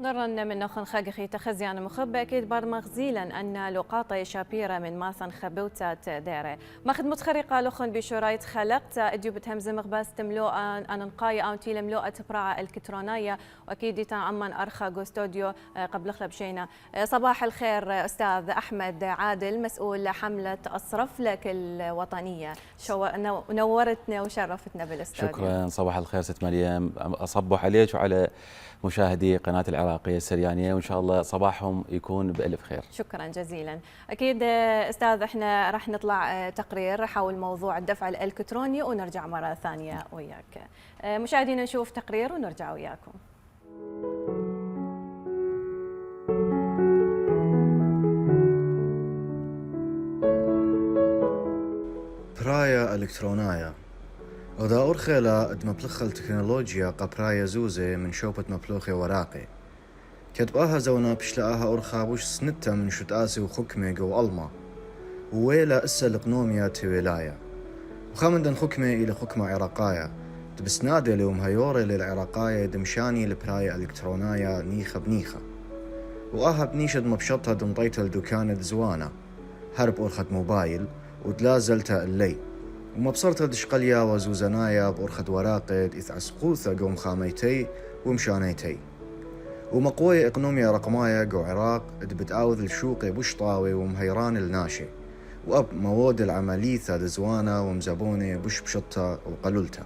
ضرن من نخن خاقخي تخزيان مخبة أكيد بار مغزيلا أن لقاطة شابيرة من ماثن خبوتات ديرة ماخد متخرقة لخن بشرايط خلقت أديو بتهمزم مغباس تملوءا أن نقايا أو تيل ملوءة براعة الكترونية وأكيد تعمن أرخى جوستوديو قبل خلب شينا. صباح الخير أستاذ أحمد عادل مسؤول حملة أصرف لك الوطنية، نورتنا وشرفتنا بالاستوديو. شكرا، صباح الخير ست مريم، أصبح عليك وعلى مشاهدي قناة العراقية السريانية وإن شاء الله صباحهم يكون بألف خير. شكرا جزيلا. أكيد أستاذ احنا راح نطلع تقرير حول موضوع الدفع الإلكتروني ونرجع مرة ثانية وياك. مشاهدينا نشوف تقرير ونرجع وياكم. برايا إلكترونايا وذا أرخيلا مبلخ التكنولوجيا قبرايا زوزة من شوبة مبلوخي وراقي كتباها زونا بشلاها أرخا وش سنتا من شتاسي وخكمي جو ألما وويلا إسا لقنوميا تويلايا وخامندن خكمي إلى خكمة عراقايا تبسنادي لهم هيوري للعراقايا دمشاني لبرايا إلكترونايا نيخة بنيخة وآها بنيشد مبشطها دمطيتا الدكانة زوانا هرب أرخة موبايل وتلازلتا اللي ومبصرت دشقليا وزوزنايا بأرخد وراقد إذ عسقوثة قوم خاميتي ومشانيتي ومقوية إقنوميا رقمايا قو عراق بتعاوذ الشوقي بشطاوي ومهيران الناشي وأب مواد العمليثة دزوانا ومزبوني بش بشطة وقلولتا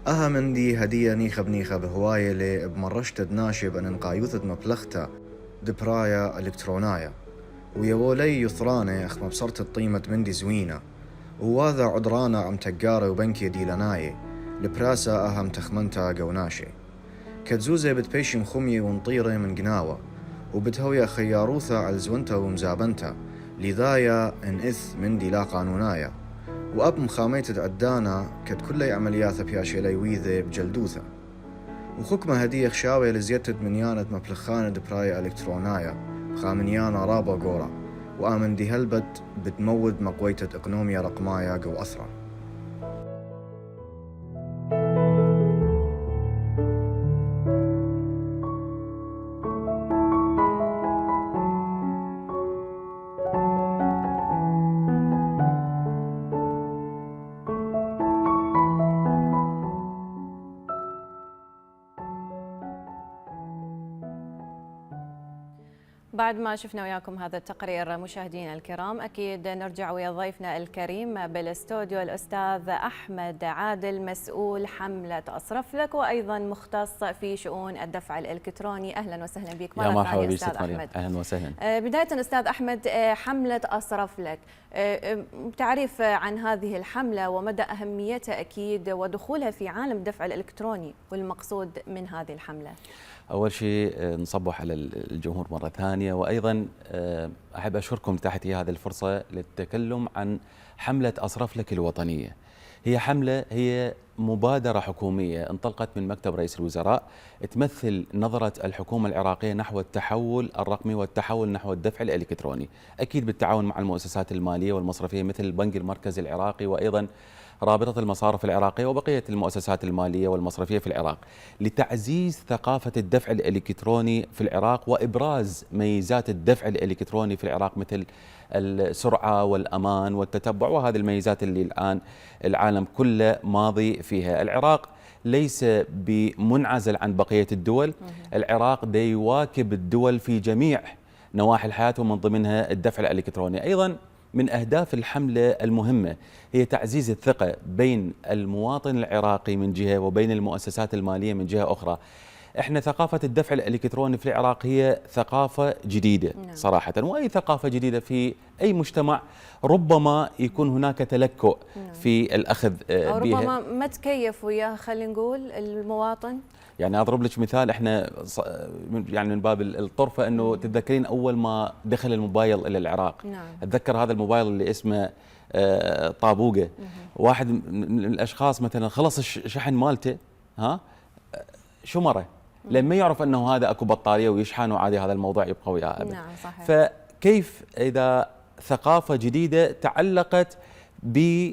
أها من دي هدية نيخة بنيخة بهواية لي بمرشت ناشي بأن نقايوثة مبلغتا دبرايا إلكترونايا ويولي يثراني أخ مبصرت الطيمة مندي زوينة وواذا عدرانا عم تقاري وبنكي ديلاناي لبراسة أهم تخمنتا قوناشي كتزوزة بتبيشي مخمي ونطيري من قناوة وبتهويا خياروثا على زونتا ومزابنتا لذايا إن إث من دي لا قانونايا وأب مخاميتة عدانا كت كلي عملياثا بياشي ليويذي بجلدوثا وخكمة هدية خشاوية لزيتة منيانة مبلخانة دبرايا إلكترونايا خامنيانا رابا قورا وآمن دي هلبت بتمود مقويتة إقنوميا رقمايا قو أثرا. بعد ما شفنا وياكم هذا التقرير مشاهدينا الكرام أكيد نرجع ويا ضيفنا الكريم بالاستوديو الأستاذ أحمد عادل مسؤول حملة أصرف لك وأيضا مختص في شؤون الدفع الإلكتروني. أهلا وسهلا بك مرة ثانية أستاذ أحمد. أهلا وسهلا. بداية أستاذ أحمد، حملة أصرف لك، تعريف عن هذه الحملة ومدى أهميتها أكيد ودخولها في عالم الدفع الإلكتروني والمقصود من هذه الحملة. أول شيء نصبح على الجمهور مرة ثانية وأيضا أحب أشكركم تحتي هذه الفرصة للتكلم عن حملة أصرف لك الوطنية. هي مبادرة حكومية انطلقت من مكتب رئيس الوزراء تمثل نظرة الحكومة العراقية نحو التحول الرقمي والتحول نحو الدفع الإلكتروني، أكيد بالتعاون مع المؤسسات المالية والمصرفية مثل البنك المركزي العراقي وأيضا رابطة المصارف العراقية وبقية المؤسسات المالية والمصرفية في العراق لتعزيز ثقافة الدفع الإلكتروني في العراق وإبراز ميزات الدفع الإلكتروني في العراق مثل السرعة والأمان والتتبع، وهذه الميزات اللي الآن العالم كله ماضي فيها. العراق ليس بمنعزل عن بقية الدول، العراق دا يواكب الدول في جميع نواحي الحياة ومن ضمنها الدفع الإلكتروني. أيضا من أهداف الحملة المهمة هي تعزيز الثقة بين المواطن العراقي من جهة وبين المؤسسات المالية من جهة أخرى. احنا ثقافة الدفع الإلكتروني في العراق هي ثقافة جديدة صراحة، وأي ثقافة جديدة في أي مجتمع ربما يكون هناك تلكؤ في الأخذ أو بها، ربما ما تكيف وياها خلينا نقول المواطن. يعني أضرب لك مثال، احنا يعني من باب الطرفة أنه تتذكرين أول ما دخل الموبايل إلى العراق، أتذكر هذا الموبايل اللي اسمه طابوقة، واحد من الأشخاص مثلا خلص الشحن مالته شمره لما يعرف أنه هذا أكو بطارية ويشحن وعادي هذا الموضوع يبقى وياه أبد. صحيح. فكيف إذا ثقافة جديدة تعلقت ب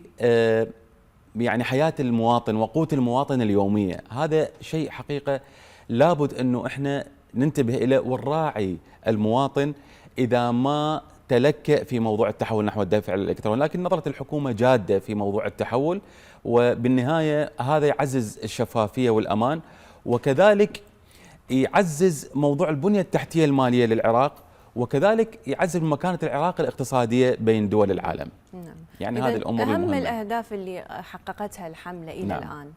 يعني حياة المواطن وقوت المواطن اليومية، هذا شيء حقيقة لابد أنه إحنا ننتبه إليه ونراعي المواطن إذا ما تلكأ في موضوع التحول نحو الدفع الإلكتروني. لكن نظرة الحكومة جادة في موضوع التحول، وبالنهاية هذا يعزز الشفافية والأمان، وكذلك يعزز موضوع البنية التحتية المالية للعراق، وكذلك يعزز من مكانة العراق الاقتصادية بين دول العالم. نعم. يعني هذه الأمور أهم المهمة. الأهداف اللي حققتها الحملة إلى نعم. الآن.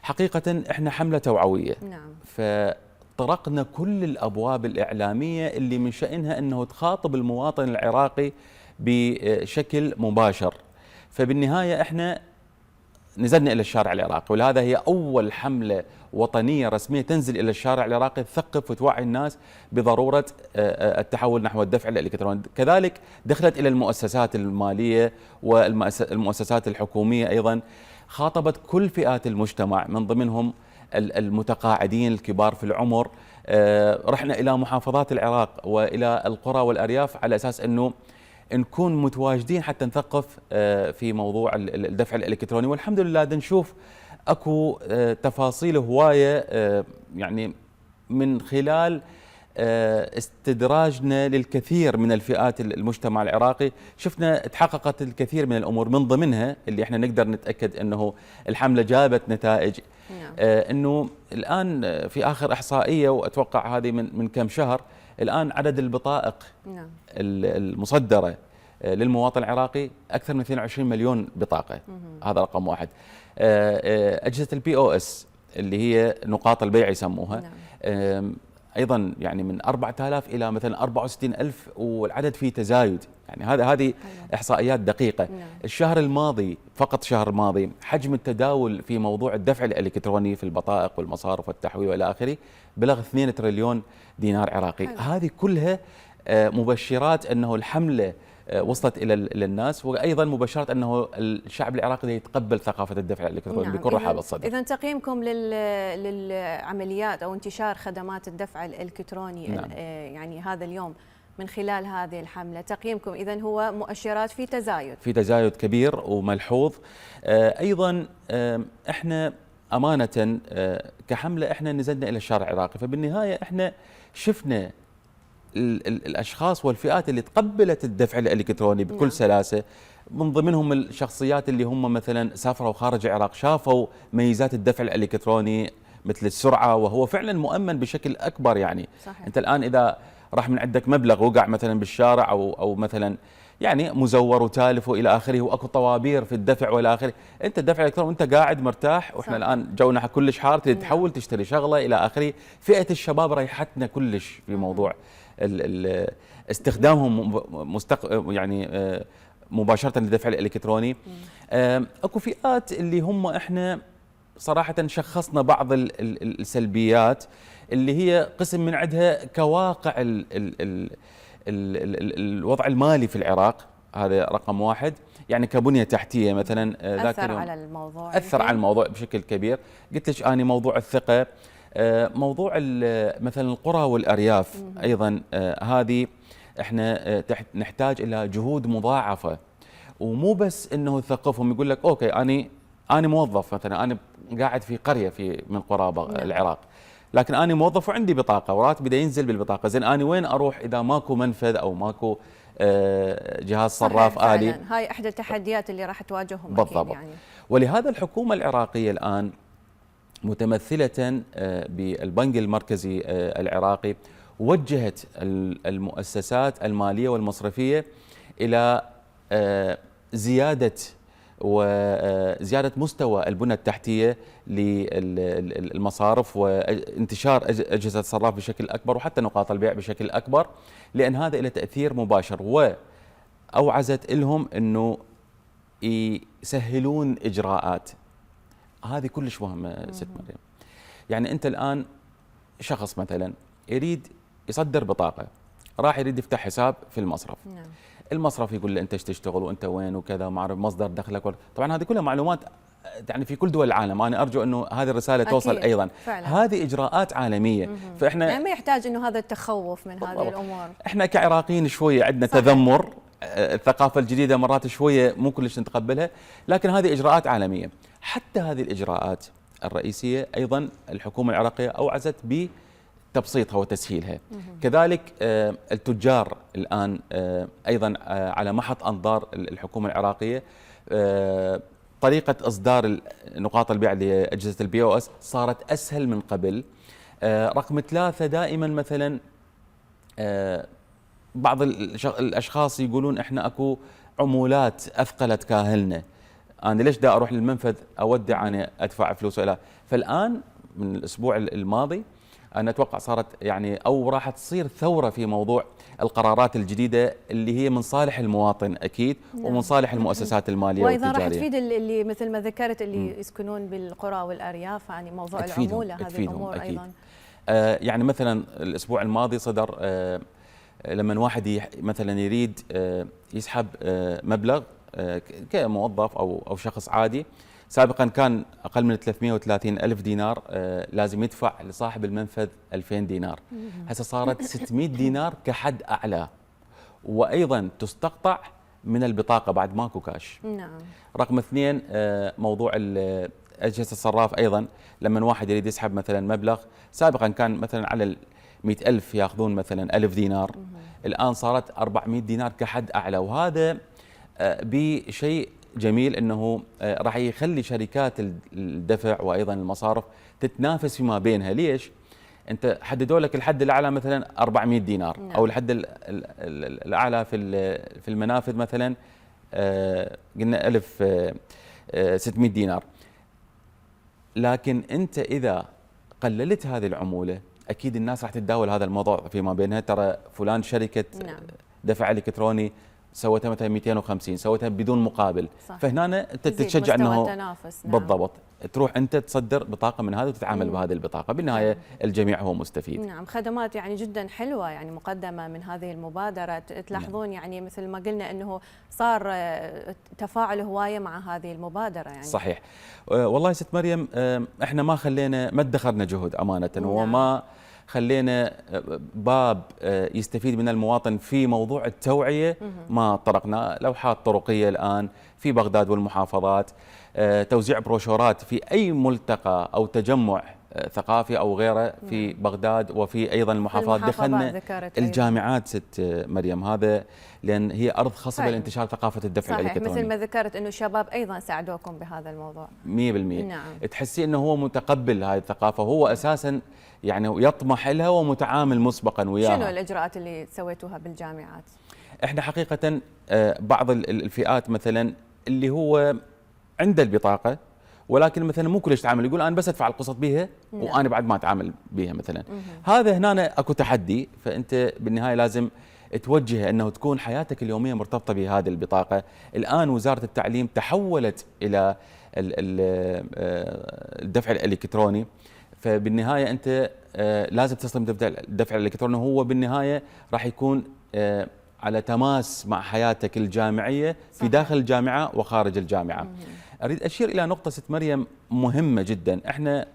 حقيقة إحنا حملة توعوية. نعم. فطرقنا كل الأبواب الإعلامية اللي من شأنها أنه تخاطب المواطن العراقي بشكل مباشر. فبالنهاية إحنا نزلنا إلى الشارع العراقي، ولهذا هي أول حملة وطنية رسمية تنزل إلى الشارع العراقي تثقف وتوعي الناس بضرورة التحول نحو الدفع الإلكتروني. كذلك دخلت إلى المؤسسات المالية والمؤسسات الحكومية أيضا، خاطبت كل فئات المجتمع من ضمنهم المتقاعدين الكبار في العمر. رحنا إلى محافظات العراق وإلى القرى والأرياف على أساس أنه نكون متواجدين حتى نثقف في موضوع الدفع الإلكتروني. والحمد لله نشوف اكو تفاصيل هوايه، يعني من خلال استدراجنا للكثير من الفئات المجتمع العراقي شفنا تحققت الكثير من الامور، من ضمنها اللي احنا نقدر نتاكد انه الحمله جابت نتائج. انه الان في اخر احصائيه واتوقع هذه من كم شهر، الان عدد البطائق المصدره للمواطن العراقي اكثر من 22 مليون بطاقه. هذا رقم واحد. اجهزه البي او اس اللي هي نقاط البيع يسموها، ايضا يعني من 4000 الى مثلا 64000، والعدد فيه تزايد. يعني هذه احصائيات دقيقه. الشهر الماضي، فقط الشهر الماضي، حجم التداول في موضوع الدفع الالكتروني في البطائق والمصارف والتحويل والى اخره بلغ 2 تريليون دينار عراقي. هذه كلها مبشرات انه الحمله وصلت الى الناس، وايضا مبشرات انه الشعب العراقي يتقبل ثقافه الدفع الالكتروني بكل رحاب الصدر. اذا تقييمكم للعمليات او انتشار خدمات الدفع الالكتروني يعني هذا اليوم من خلال هذه الحمله، تقييمكم اذا هو مؤشرات في تزايد؟ في تزايد كبير وملحوظ. ايضا احنا امانه كحمله احنا نزلنا الى الشارع العراقي، فبالنهايه احنا شفنا الاشخاص والفئات اللي تقبلت الدفع الالكتروني بكل سلاسه، من ضمنهم الشخصيات اللي هم مثلا سافروا خارج العراق، شافوا ميزات الدفع الالكتروني مثل السرعه، وهو فعلا مؤمن بشكل اكبر. يعني صحيح. انت الان اذا راح من عندك مبلغ وقع مثلا بالشارع او مثلا يعني مزور وتالف والى اخره، واكو طوابير في الدفع والى اخره، انت الدفع الالكتروني وانت قاعد مرتاح، واحنا الان جونا كلش حار، تحول تشتري شغله الى اخره. فئه الشباب ريحتنا كلش في موضوع استخدامهم يعني مباشره للدفع الالكتروني. اكو فئات اللي هم احنا صراحه شخصنا بعض السلبيات اللي هي قسم من عندها كواقع الوضع المالي في العراق. هذا رقم واحد. يعني كبنيه تحتيه مثلا اثر على الموضوع، اثر على الموضوع بشكل كبير. قلت لك اني موضوع الثقه، موضوع مثلا القرى والارياف ايضا، هذه احنا نحتاج الى جهود مضاعفه، ومو بس انه تثقفهم يقول لك اوكي اني موظف مثلا، انا قاعد في قريه من قرى العراق، لكن انا موظف وعندي بطاقه وراتبي ينزل بالبطاقه، زين انا وين اروح اذا ماكو منفذ او ماكو جهاز صراف آلي؟ هاي احدى التحديات اللي راح تواجههم بالضبط. يعني. ولهذا الحكومه العراقيه الان متمثله بالبنك المركزي العراقي وجهت المؤسسات الماليه والمصرفيه الى زياده مستوى البنى التحتيه للمصارف وانتشار اجهزه الصراف بشكل اكبر، وحتى نقاط البيع بشكل اكبر، لان هذا له تاثير مباشر. واوعزت لهم انه يسهلون اجراءات. هذه كلش مهمه ست مريم. يعني انت الان شخص مثلا يريد يصدر بطاقه، راح يريد يفتح حساب في المصرف. المصرف يقول له انت ايش تشتغل وانت وين وكذا، ما اعرف مصدر دخلك طبعا هذه كلها معلومات يعني في كل دول العالم. انا ارجو انه هذه الرساله توصل ايضا فعلا. هذه اجراءات عالميه. فاحنا يعني ما يحتاج انه هذا التخوف من هذه الامور. احنا كعراقيين شويه عندنا تذمر، الثقافه الجديده مرات شويه مو كلش نتقبلها، لكن هذه اجراءات عالميه. حتى هذه الاجراءات الرئيسية أيضا الحكومة العراقية أوعزت بتبسيطها وتسهيلها. كذلك التجار الآن أيضا على محط أنظار الحكومة العراقية. طريقة إصدار نقاط البيع لأجهزة البي او اس صارت أسهل من قبل. رقم 3 دائما مثلا بعض الأشخاص يقولون إحنا أكو عمولات أثقلت كاهلنا، أنا ليش دا أروح للمنفذ أودع أنا أدفع فلوس إلى. فالآن من الأسبوع الماضي أنا أتوقع صارت يعني أو راح تصير ثورة في موضوع القرارات الجديدة اللي هي من صالح المواطن أكيد ومن صالح المؤسسات المالية وأيضا والتجارية. راح تفيد اللي مثل ما ذكرت اللي يسكنون بالقرى والأرياف، يعني موضوع العمولة هذه الأمور أكيد. أيضا. يعني مثلا الأسبوع الماضي صدر لما واحد مثلا يريد يسحب مبلغ كموظف أو شخص عادي، سابقا كان أقل من 330 ألف دينار لازم يدفع لصاحب المنفذ 2000 دينار. هسه صارت 600 دينار كحد أعلى، وأيضا تستقطع من البطاقة بعد ماكو كاش. نعم. رقم 2 موضوع أجهزة الصراف أيضا، لما واحد يريد يسحب مثلا مبلغ، سابقا كان مثلا على 100 ألف يأخذون مثلا 1000 دينار، الآن صارت 400 دينار كحد أعلى. وهذا بشيء جميل أنه راح يخلي شركات الدفع وأيضا المصارف تتنافس فيما بينها. ليش؟ أنت حددوا لك الحد الأعلى مثلا 400 دينار أو الحد الأعلى في المنافذ مثلا قلنا 1600 دينار. لكن أنت إذا قللت هذه العمولة أكيد الناس راح تتداول هذا الموضوع فيما بينها. ترى فلان شركة دفع إلكتروني سوتها مثلا 250، سوتها بدون مقابل. صح. فهنا انت تتشجع انه التنافس. نعم. بالضبط تروح انت تصدر بطاقه من هذه وتتعامل بهذه البطاقه، بالنهايه الجميع هو مستفيد. نعم، خدمات يعني جدا حلوه يعني مقدمه من هذه المبادره. تلاحظون يعني مثل ما قلنا انه صار تفاعل هوايه مع هذه المبادره يعني. صحيح. والله ست مريم احنا ما ادخرنا جهد امانه. نعم. وما خلينا باب يستفيد من المواطن في موضوع التوعية ما طرقنا. لوحات طرقية الآن في بغداد والمحافظات، توزيع بروشورات في أي ملتقى أو تجمع ثقافي أو غيره في بغداد وفي أيضا المحافظات. دخلنا الجامعات ست مريم، هذا لأن هي أرض خصبة لانتشار ثقافة الدفع الإلكتروني. مثل ما ذكرت أنه الشباب أيضا ساعدوكم بهذا الموضوع 100%. نعم. تحسي أنه هو متقبل هذه الثقافة وهو أساسا يعني يطمح لها ومتعامل مسبقا وياها. شنو الإجراءات اللي سويتوها بالجامعات؟ احنا حقيقة بعض الفئات مثلا اللي هو عنده البطاقة ولكن مثلا مو كلش يتعامل، يقول انا بس ادفع القسط بيها وانا بعد ما اتعامل بيها مثلا. هذا هنا اكو تحدي، فانت بالنهايه لازم توجه انه تكون حياتك اليوميه مرتبطه بهذه البطاقه. الان وزاره التعليم تحولت الى الدفع الالكتروني، فبالنهايه انت لازم تستخدم الدفع الالكتروني. هو بالنهايه راح يكون على تماس مع حياتك الجامعيه في داخل الجامعه وخارج الجامعه. اريد اشير الى نقطه ست مريم مهمه جدا. احنا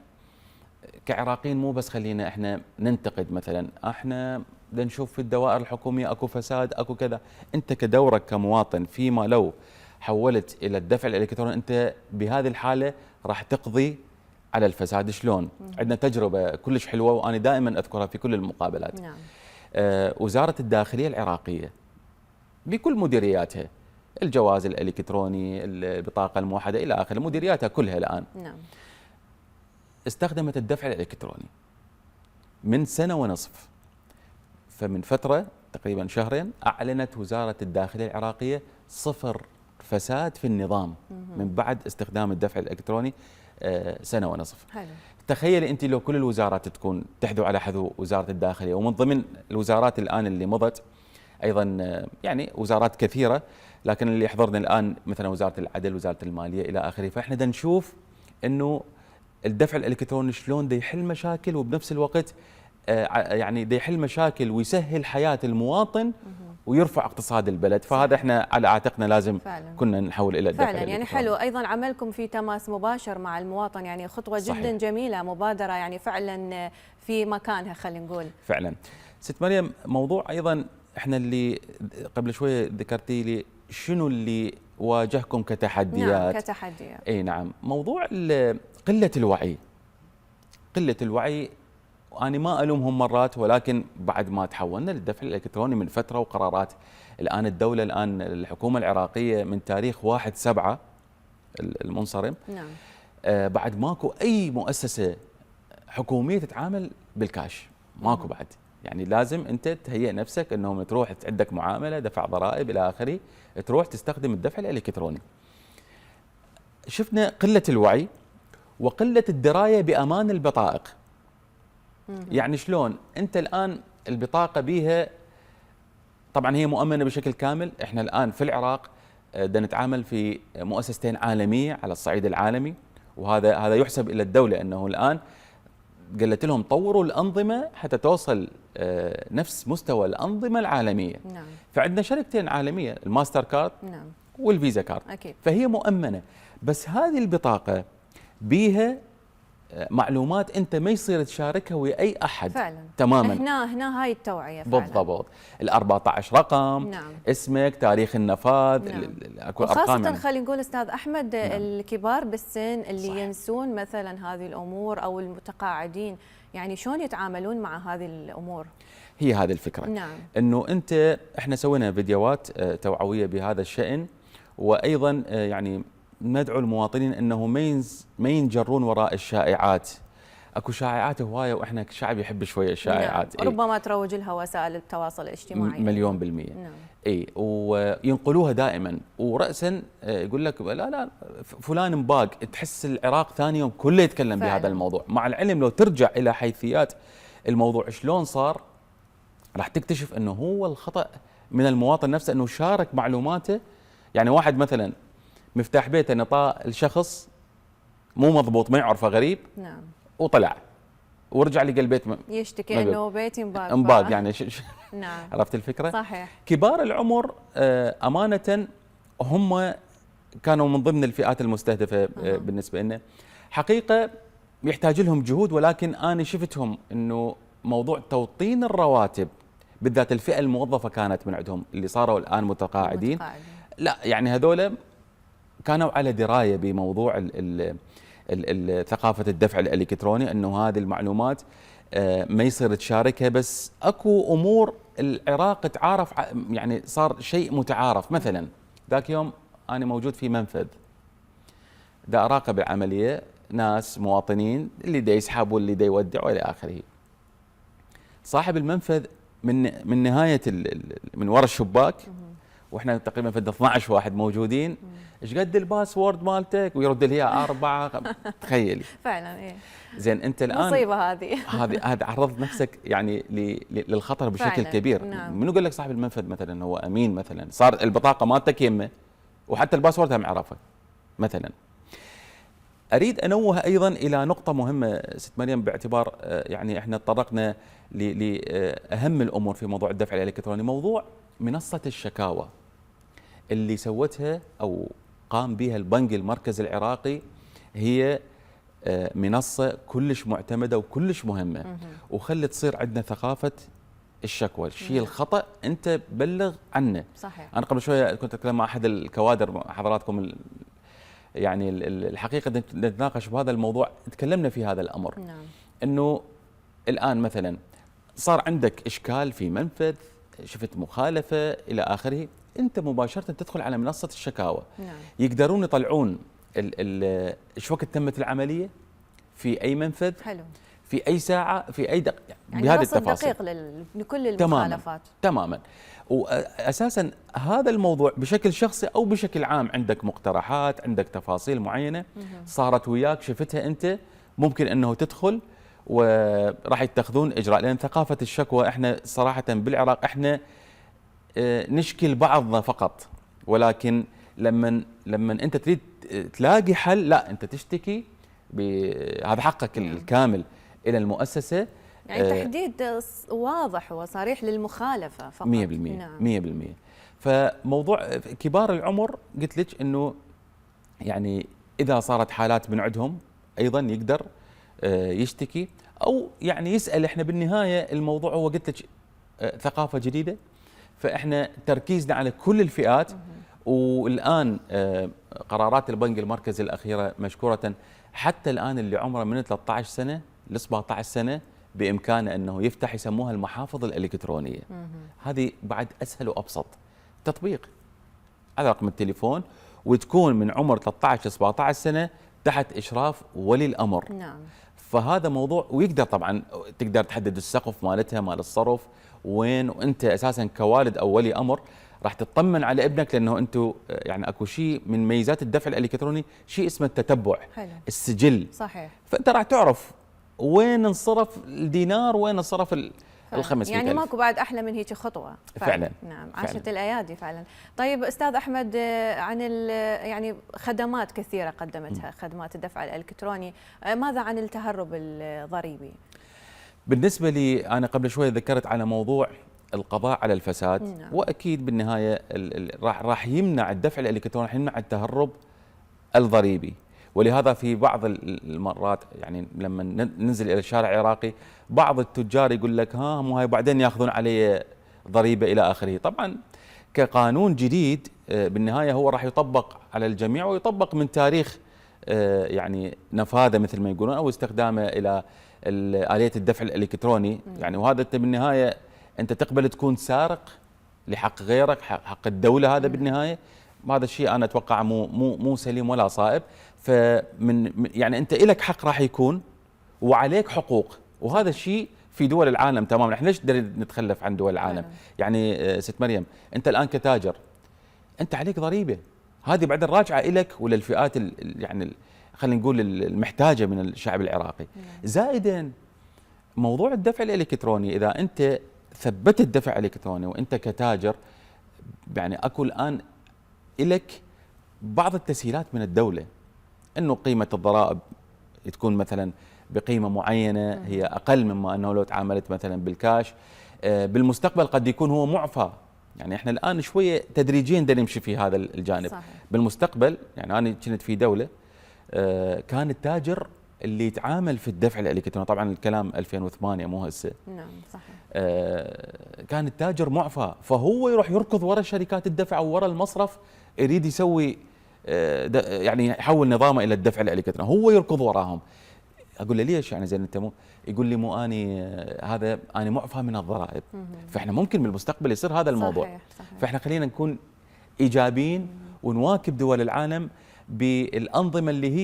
كعراقيين مو بس خلينا احنا ننتقد، مثلا احنا بدنا نشوف في الدوائر الحكوميه اكو فساد اكو كذا. انت كدورك كمواطن فيما لو حولت الى الدفع الالكتروني انت بهذه الحاله راح تقضي على الفساد. شلون؟ عندنا تجربه كلش حلوه وانا دائما اذكرها في كل المقابلات. نعم. وزاره الداخليه العراقيه بكل مديرياتها، الجواز الالكتروني، البطاقه الموحده الى اخره، مديرياتها كلها الان نعم استخدمت الدفع الالكتروني من سنه ونصف. فمن فتره تقريبا شهرين اعلنت وزاره الداخليه العراقيه صفر فساد في النظام من بعد استخدام الدفع الالكتروني سنه ونصف. حلو. تخيلي انت لو كل الوزارات تكون تحذو على حذو وزاره الداخليه، ومن ضمن الوزارات الان اللي مضت ايضا يعني وزارات كثيره، لكن اللي يحضرنا الان مثلا وزاره العدل، وزاره الماليه الى اخره. فاحنا بدنا نشوف انه الدفع الالكتروني شلون دا يحل مشاكل وبنفس الوقت يعني دا يحل مشاكل ويسهل حياه المواطن ويرفع اقتصاد البلد. فهذا احنا على عاتقنا لازم فعلا كنا نحول الى الدفع فعلا يعني حلو. ايضا عملكم في تماس مباشر مع المواطن، يعني خطوه صحيح. جدا جميله، مبادره يعني فعلا في مكانها خلينا نقول. فعلا ست مريم، موضوع ايضا احنا اللي قبل شويه ذكرتي لي شنو اللي واجهكم كتحديات. نعم كتحديات. اي نعم. موضوع قله الوعي، قله الوعي، وأنا ما ألومهم مرات، ولكن بعد ما تحولنا للدفع الإلكتروني من فترة وقرارات الآن الدولة، الآن الحكومة العراقية من تاريخ 1/7 المنصرم، نعم. بعد ماكو أي مؤسسة حكومية تتعامل بالكاش، ماكو بعد. يعني لازم أنت تهيئ نفسك أنهم تروح عندك معاملة دفع ضرائب إلى آخره، تروح تستخدم الدفع الإلكتروني. شفنا قلة الوعي وقلة الدراية بأمان البطائق. يعني شلون انت الان البطاقه بيها، طبعا هي مؤمنه بشكل كامل. احنا الان في العراق بدنا نتعامل في مؤسستين عالميه على الصعيد العالمي، وهذا يحسب الى الدوله انه الان قالت لهم طوروا الانظمه حتى توصل نفس مستوى الانظمه العالميه. نعم. فعندنا شركتين عالميه، الماستر كارد نعم والفيزا كارد. اكيد. فهي مؤمنه، بس هذه البطاقه بيها معلومات انت ما يصير تشاركها ويا اي احد. فعلا. تماما. هنا هاي التوعيه فعلا. بالضبط. ال 14 رقم، نعم. اسمك، تاريخ النفاذ، نعم. اكو ارقام. وخاصة يعني خلينا نقول استاذ احمد، نعم. الكبار بالسن اللي صح. ينسون مثلا هذه الامور، او المتقاعدين، يعني شلون يتعاملون مع هذه الامور؟ هي هذه الفكره. نعم. انه احنا سوينا فيديوهات توعويه بهذا الشان، وايضا يعني ندعو المواطنين انه ما ينجرون وراء الشائعات. اكو شائعات هوايه، واحنا كشعب يحب شويه الشائعات. نعم. ربما تروج لها وسائل التواصل الاجتماعي. مليون بالمية. نعم. اي، وينقلوها دائما، وراسا يقول لك لا فلان مباق، تحس العراق ثاني يوم كله يتكلم فعلا. بهذا الموضوع. مع العلم لو ترجع الى حيثيات الموضوع شلون صار، راح تكتشف انه هو الخطا من المواطن نفسه، انه شارك معلوماته. يعني واحد مثلا مفتاح بيته نطاه الشخص مو مضبوط، ما يعرفه، غريب، نعم. وطلع ورجع لقى البيت يشتكي انه بيتي مباق. يعني نعم. عرفت الفكره؟ صحيح. كبار العمر امانه هم كانوا من ضمن الفئات المستهدفه بالنسبه لنا. حقيقه يحتاج لهم جهود، ولكن انا شفتهم انه موضوع توطين الرواتب، بالذات الفئه الموظفه كانت من عندهم اللي صاروا الان متقاعدين. لا يعني هذول كانوا على درايه بموضوع ثقافه الدفع الالكتروني، انه هذه المعلومات ما يصير تشاركها. بس اكو امور العراق تعارف، يعني صار شيء متعارف. مثلا ذاك يوم انا موجود في منفذ، دا اراقب العمليه، ناس مواطنين اللي دا يسحبوا اللي دا يودعوا الى اخره. صاحب المنفذ من نهايه من وراء الشباك، واحنا تقريبا في 12 واحد موجودين، ايش قد الباسورد مالتك؟ ويرد لي 4. تخيلي. فعلا. ايه. زين انت الان مصيبه هذه. هذا عرضت نفسك يعني للخطر بشكل فعلا. كبير. نعم. منو قال لك صاحب المنفذ مثلا هو امين؟ مثلا صار البطاقه مالتك يمه، وحتى الباسورد هم عرفه مثلا. اريد انوه ايضا الى نقطه مهمه ست مريم، باعتبار يعني احنا تطرقنا لاهم الامور في موضوع الدفع الالكتروني، موضوع منصه الشكاوى اللي سوتها او قام بها البنك المركزي العراقي. هي منصه كلش معتمده وكلش مهمه، وخلت تصير عندنا ثقافه الشكوى. الشيء الخطا انت بلغ عنه. صحيح. انا قبل شويه كنت اتكلم مع احد الكوادر حضراتكم، يعني الحقيقه نتناقش بهذا الموضوع، تكلمنا في هذا الامر. نعم. انه الان مثلا صار عندك اشكال في منفذ، شفت مخالفه الى اخره، انت مباشره تدخل على منصه الشكاوى. نعم. يقدرون يطلعون ايش وقت تمت العمليه، في اي منفذ، حلو، في اي ساعه، في اي يعني بهذه رصد التفاصيل دقيق لكل المخالفات. تماما. واساسا هذا الموضوع بشكل شخصي او بشكل عام، عندك مقترحات، عندك تفاصيل معينه صارت وياك، شفتها انت، ممكن انه تدخل وراح يتخذون اجراء. لان ثقافه الشكوى احنا صراحه بالعراق احنا نشكي لبعضنا فقط، ولكن لما انت تريد تلاقي حل، لا انت تشتكي، هذا حقك الكامل الى المؤسسه. يعني تحديد واضح وصريح للمخالفه فقط. 100%. نعم. 100%. فموضوع كبار العمر قلت لك انه يعني اذا صارت حالات من عندهم ايضا يقدر يشتكي او يعني يسال. احنا بالنهايه الموضوع هو قلت لك ثقافه جديده، فاحنا تركيزنا على كل الفئات، والآن قرارات البنك المركزي الأخيرة مشكورة، حتى الآن اللي عمره من 13 سنة ل 17 سنة بإمكانه أنه يفتح، يسموها المحافظ الإلكترونية. هذه بعد أسهل وأبسط، تطبيق على رقم التليفون، وتكون من عمر 13 ل 17 سنة تحت إشراف ولي الأمر. نعم. فهذا موضوع، ويقدر طبعا تقدر تحدد السقف مالتها، مال الصرف وين، وانت اساسا كوالد او ولي امر راح تطمن على ابنك، لانه انتم يعني اكو شيء من ميزات الدفع الالكتروني، شيء اسمه التتبع. حلو. السجل. صحيح. فانت راح تعرف وين انصرف الدينار، وين انصرف ال 500,000. يعني ماكو بعد احلى من هيك خطوه فعلا. نعم، فعلا. عاشت الايادي فعلا. طيب استاذ احمد، عن يعني خدمات كثيره قدمتها خدمات الدفع الالكتروني، ماذا عن التهرب الضريبي؟ بالنسبه لي انا قبل شوي ذكرت على موضوع القضاء على الفساد. نعم. واكيد بالنهايه راح يمنع الدفع الالكتروني، راح يمنع التهرب الضريبي. ولهذا في بعض المرات يعني لما ننزل الى الشارع العراقي، بعض التجار يقول لك ها مو هاي بعدين ياخذون علي ضريبه الى اخره. طبعا كقانون جديد بالنهايه هو راح يطبق على الجميع، ويطبق من تاريخ يعني نفاذه مثل ما يقولون، او استخدامه الى آلية الدفع الالكتروني. يعني وهذا انت بالنهايه انت تقبل تكون سارق لحق غيرك، حق الدوله. هذا بالنهايه هذا الشيء انا اتوقع مو سليم ولا صائب. فمن يعني انت لك حق راح يكون، وعليك حقوق، وهذا الشيء في دول العالم تماما. احنا ليش نتخلف عن دول العالم؟ يعني ست مريم، انت الان كتاجر انت عليك ضريبه، هذه بعدين راجعه لك وللفئات يعني خلينا نقول المحتاجه من الشعب العراقي. زائدا موضوع الدفع الالكتروني، اذا انت ثبت الدفع الالكتروني وانت كتاجر، يعني اكو الان لك بعض التسهيلات من الدوله، انه قيمه الضرائب تكون مثلا بقيمه معينه هي اقل مما انه لو تعاملت مثلا بالكاش. بالمستقبل قد يكون هو معفى. يعني احنا الان شويه تدريجيا نمشي في هذا الجانب. صحيح. بالمستقبل يعني انا كنت في دوله كان التاجر اللي يتعامل في الدفع الالكتروني، طبعا الكلام 2008 مو هسه. نعم صحيح. كان التاجر معفى، فهو يروح يركض ورا شركات الدفع او ورا المصرف، يريد يسوي يعني يحول نظامه الى الدفع الالكتروني، هو يركض وراهم. اقول له ليش يعني زين انت مو؟ يقول لي مو اني هذا انا معفى من الضرائب. فاحنا ممكن بالمستقبل يصير هذا الموضوع. صحيح. صحيح. فاحنا خلينا نكون ايجابيين ونواكب دول العالم بالانظمه اللي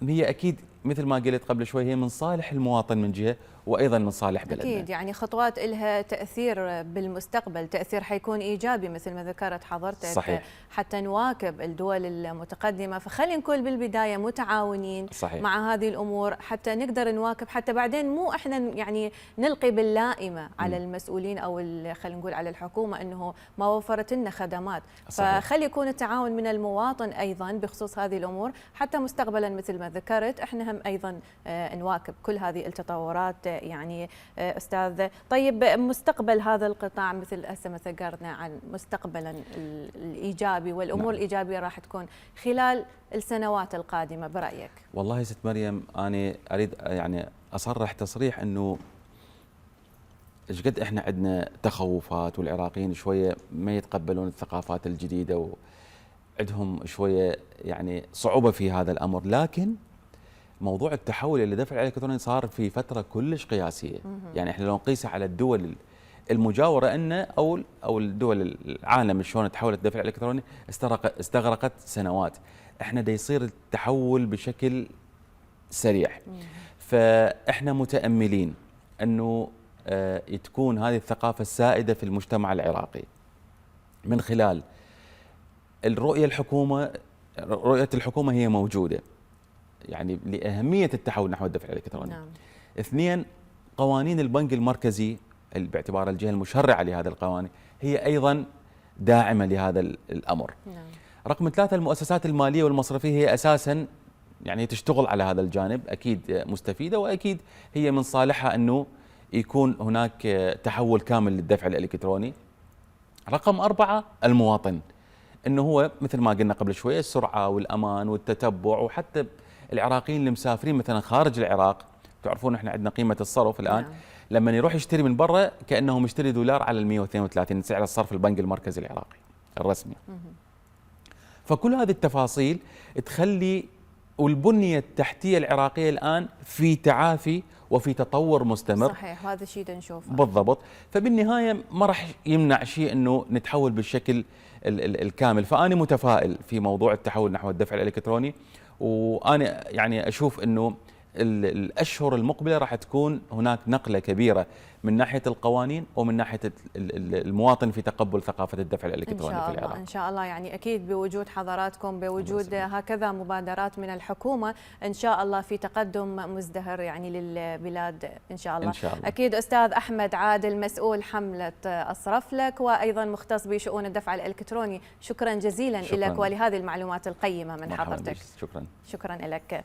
هي اكيد مثل ما قلت قبل شوي، هي من صالح المواطن من جهه، وايضا من صالح بلدنا. اكيد يعني خطوات لها تاثير بالمستقبل، تاثير حيكون ايجابي مثل ما ذكرت حضرتك. صحيح. حتى نواكب الدول المتقدمه، فخلينا نكون بالبدايه متعاونين. صحيح. مع هذه الامور حتى نقدر نواكب، حتى بعدين مو احنا يعني نلقي باللائمه على المسؤولين او خلينا نقول على الحكومه انه ما وفرت لنا خدمات. صحيح. فخلي يكون التعاون من المواطن ايضا بخصوص هذه الامور، حتى مستقبلا مثل ما ذكرت احنا هم ايضا نواكب كل هذه التطورات. يعني استاذ، طيب مستقبل هذا القطاع مثل هسه ما ذكرنا عن مستقبلا الايجابي والامور نعم. الايجابيه راح تكون خلال السنوات القادمه برايك؟ والله ست مريم انا اريد يعني اصرح تصريح انه ايش قد احنا عندنا تخوفات، والعراقيين شويه ما يتقبلون الثقافات الجديده، وعندهم شويه يعني صعوبه في هذا الامر. لكن موضوع التحول الى دفع الالكتروني صار في فتره كلش قياسيه. يعني احنا لو نقيسها على الدول المجاوره او الدول العالم شلون تحولت الدفع الالكتروني، استغرقت سنوات. احنا دا يصير التحول بشكل سريع. فاحنا متاملين انه تكون هذه الثقافه السائده في المجتمع العراقي من خلال رؤيه الحكومه هي موجوده، يعني لأهمية التحول نحو الدفع الإلكتروني. نعم. 2 قوانين البنك المركزي باعتبار الجهة المشرعة لهذا القوانين هي أيضا داعمة لهذا الأمر. نعم. رقم 3 المؤسسات المالية والمصرفية هي أساسا يعني تشتغل على هذا الجانب، أكيد مستفيدة، وأكيد هي من صالحها أنه يكون هناك تحول كامل للدفع الإلكتروني. رقم 4 المواطن، أنه هو مثل ما قلنا قبل شوية السرعة والأمان والتتبع. وحتى العراقيين اللي مسافرين مثلا خارج العراق، تعرفون احنا عندنا قيمه الصرف الان. نعم. لما يروح يشتري من برا كانه مشتري دولار على ال 132 سعر الصرف البنك المركزي العراقي الرسمي. فكل هذه التفاصيل تخلي والبنية التحتية العراقية الآن في تعافي وفي تطور مستمر. صحيح، وهذا الشيء نشوفه بالضبط. فبالنهاية ما راح يمنع شيء أنه نتحول بالشكل الكامل. فأنا متفائل في موضوع التحول نحو الدفع الإلكتروني، وأنا يعني أشوف أنه الأشهر المقبلة راح تكون هناك نقلة كبيرة من ناحية القوانين ومن ناحية المواطن في تقبل ثقافة الدفع الإلكتروني في العراق. إن شاء الله يعني أكيد بوجود حضراتكم، بوجود هكذا مبادرات من الحكومة، إن شاء الله في تقدم مزدهر يعني للبلاد إن شاء الله. إن شاء الله. أكيد أستاذ أحمد عادل مسؤول حملة أصرف لك وأيضا مختص بشؤون الدفع الإلكتروني، شكرا جزيلا لك ولهذه المعلومات القيمة من حضرتك. شكرا. شكرا لك.